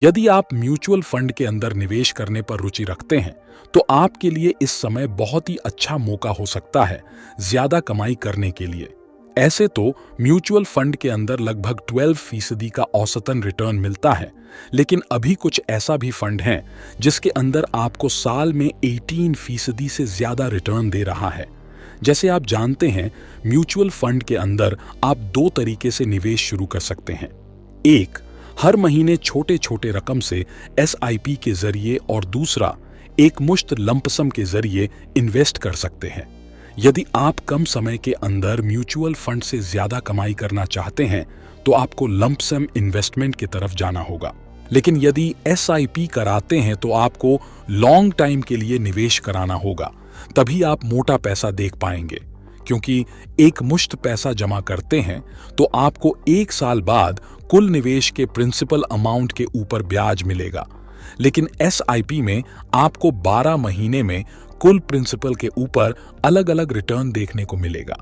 यदि आप mutual fund के अंदर निवेश करने पर रुचि रखते हैं तो आपके लिए इस समय बहुत ही अच्छा मौका हो सकता है ज्यादा कमाई करने के लिए। ऐसे तो म्यूचुअल फंड के अंदर लगभग 12% का औसतन रिटर्न मिलता है, लेकिन अभी कुछ ऐसा भी फंड है जिसके अंदर आपको साल में 18% से ज्यादा रिटर्न दे रहा है। जैसे आप जानते हैं, म्यूचुअल फंड के अंदर आप दो तरीके से निवेश शुरू कर सकते हैं। एक, हर महीने छोटे छोटे रकम से SIP के जरिए, और दूसरा एक मुश्त लंपसम के जरिए इन्वेस्ट कर सकते हैं। यदि आप कम समय के अंदर म्यूचुअल फंड से ज्यादा कमाई करना चाहते हैं तो आपको लंपसम इन्वेस्टमेंट की तरफ जाना होगा, लेकिन यदि SIP कराते हैं तो आपको लॉन्ग टाइम के लिए निवेश कराना होगा, तभी आप मोटा पैसा देख पाएंगे। क्योंकि एक मुश्त पैसा जमा करते हैं तो आपको 1 साल बाद कुल निवेश के प्रिंसिपल अमाउंट के ऊपर ब्याज मिलेगा, लेकिन SIP में आपको 12 महीने में कुल प्रिंसिपल के ऊपर अलग अलग रिटर्न देखने को मिलेगा,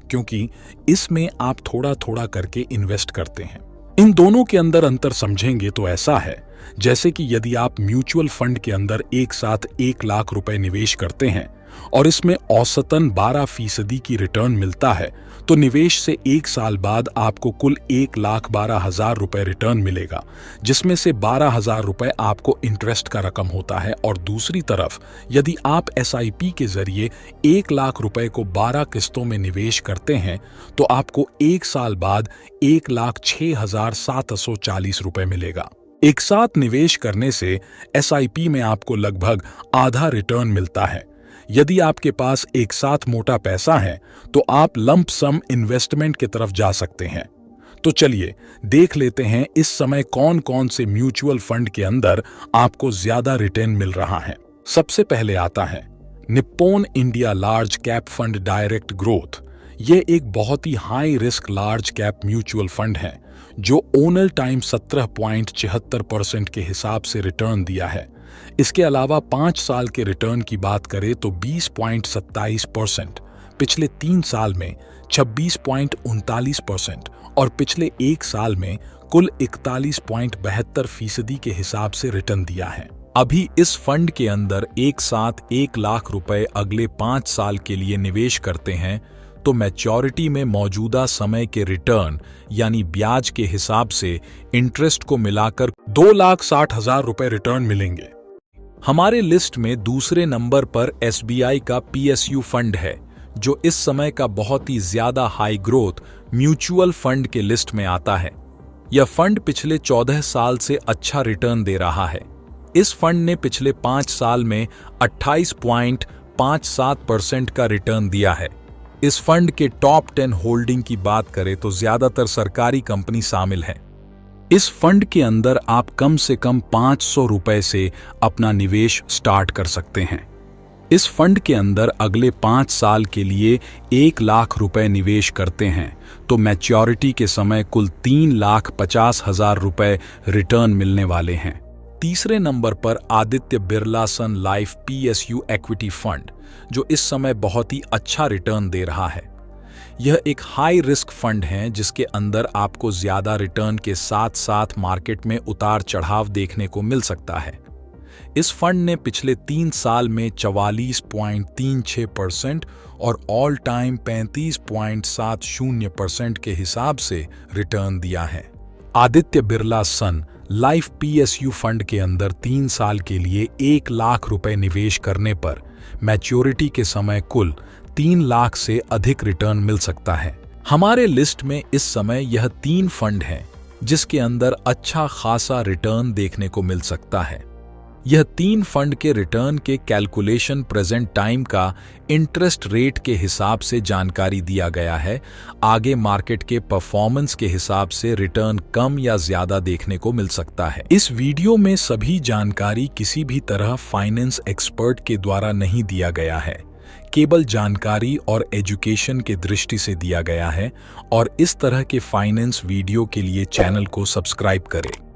क्योंकि इसमें आप थोड़ा थोड़ा करके इन्वेस्ट करते हैं। इन दोनों के अंदर अंतर समझेंगे तो ऐसा है, जैसे कि यदि आप म्यूचुअल फंड के अंदर एक साथ 1 लाख रुपए निवेश करते हैं और इसमें औसतन 12% की रिटर्न मिलता है, तो निवेश से 1 साल बाद आपको कुल 1,12,000 रुपए रिटर्न मिलेगा, जिसमें से 12,000 रुपए आपको इंटरेस्ट का रकम होता है। और दूसरी तरफ यदि आप SIP के जरिए 1 लाख रुपए को 12 किस्तों में निवेश करते हैं तो आपको 1 साल बाद 1,06,740 रुपए मिलेगा। एक साथ निवेश करने से SIP में आपको लगभग आधा रिटर्न मिलता है। यदि आपके पास एक साथ मोटा पैसा है तो आप लंप सम इन्वेस्टमेंट की तरफ जा सकते हैं। तो चलिए देख लेते हैं इस समय कौन कौन से म्यूचुअल फंड के अंदर आपको ज्यादा रिटर्न मिल रहा है। सबसे पहले आता है Nippon India large cap fund direct growth. ये एक बहुत ही high risk large cap mutual fund है जो ओनर टाइम 17.76% के हिसाब से रिटर्न दिया है। इसके अलावा 5 साल के रिटर्न की बात करें तो 20.27%, पिछले 3 साल में 26.39% और पिछले 1 साल में कुल 41.72% के हिसाब से रिटर्न दिया है। अभी इस फंड के अंदर एक साथ 1 लाख रुपए अगले 5 साल के लिए निवेश करते हैं तो मैच्योरिटी में मौजूदा समय के रिटर्न यानी ब्याज के हिसाब से इंटरेस्ट को मिलाकर 2,60,000 रुपए रिटर्न मिलेंगे। हमारे लिस्ट में दूसरे नंबर पर SBI का PSU फंड है, जो इस समय का बहुत ही ज्यादा हाई ग्रोथ म्यूचुअल फंड के लिस्ट में आता है। यह फंड पिछले 14 साल से अच्छा रिटर्न दे रहा है। इस फंड ने पिछले 5 साल में 28.57% का रिटर्न दिया है। इस फंड के टॉप 10 होल्डिंग की बात करें तो ज्यादातर सरकारी कंपनी शामिल है। इस फंड के अंदर आप कम से कम 500 रुपए से अपना निवेश स्टार्ट कर सकते हैं। इस फंड के अंदर अगले 5 साल के लिए 1 लाख रुपए निवेश करते हैं तो मैच्योरिटी के समय कुल 3,50,000 रुपए रिटर्न मिलने वाले हैं। तीसरे नंबर पर आदित्य बिरला सन लाइफ PSU इक्विटी फंड, जो इस समय बहुत ही अच्छा रिटर्न दे रहा है। यह एक हाई रिस्क फंड है जिसके अंदर आपको ज्यादा रिटर्न के साथ साथ मार्केट में उतार चढ़ाव देखने को मिल सकता है। इस फंड ने पिछले 3 साल में 44.36% और ऑल टाइम 35.70% के हिसाब से रिटर्न दिया है। आदित्य बिरला सन लाइफ PSU फंड के अंदर 3 साल के लिए 1 लाख रुपए निवेश करने पर मैच्योरिटी के समय कुल 3 लाख से अधिक रिटर्न मिल सकता है। हमारे लिस्ट में इस समय यह 3 फंड हैं जिसके अंदर अच्छा खासा रिटर्न देखने को मिल सकता है। यह 3 फंड के रिटर्न के कैलकुलेशन प्रेजेंट टाइम का इंटरेस्ट रेट के हिसाब से जानकारी दिया गया है। आगे मार्केट के परफॉर्मेंस के हिसाब से रिटर्न कम या ज्यादा देखने को मिल सकता है। इस वीडियो में सभी जानकारी किसी भी तरह फाइनेंस एक्सपर्ट के द्वारा नहीं दिया गया है, केवल जानकारी और एजुकेशन के दृष्टि से दिया गया है। और इस तरह के फाइनेंस वीडियो के लिए चैनल को सब्सक्राइब करें।